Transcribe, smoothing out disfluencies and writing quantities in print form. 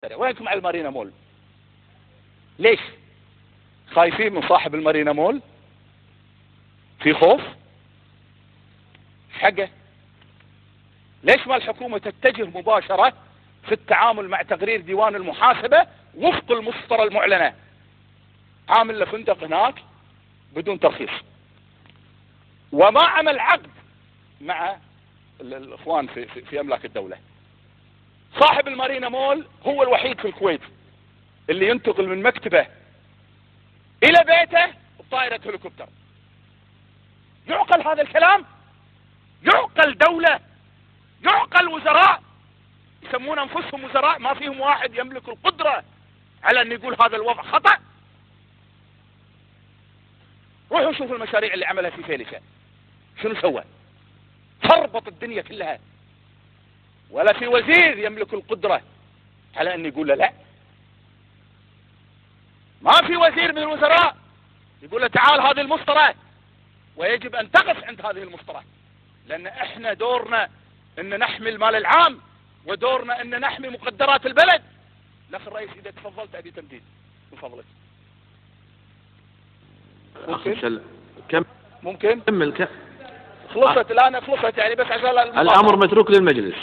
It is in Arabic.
القرية. وينكم على المارينا مول؟ ليش؟ خايفين من صاحب المارينا مول؟ في خوف؟ ايش حقه؟ ليش ما الحكومة تتجه مباشرة في التعامل مع تقرير ديوان المحاسبة وفق المسطرة المعلنة؟ عامل له فندق هناك بدون ترخيص، وما عمل عقد مع الاخوان في املاك الدولة. صاحب المارينا مول هو الوحيد في الكويت اللي ينتقل من مكتبه الى بيته بطائرة هليكوبتر. يعقل هذا الكلام؟ يعقل دولة؟ يعقل وزراء يسمون انفسهم وزراء ما فيهم واحد يملك القدرة على ان يقول هذا الوضع خطأ؟ روحوا شوفوا المشاريع اللي عملها في فيلسة، شنو سوى؟ تربط الدنيا كلها، ولا في وزير يملك القدرة على ان يقول له لا. ما في وزير من الوزراء يقول له تعال هذه المسطرة، ويجب ان تقف عند هذه المسطرة، لان احنا دورنا ان نحمي المال العام، ودورنا ان نحمي مقدرات البلد. الاخ الرئيس اذا تفضلت ابي تمديد من فضلك. ممكن كمل. خلصت الان، خلصت يعني، بس عشان الامر متروك للمجلس.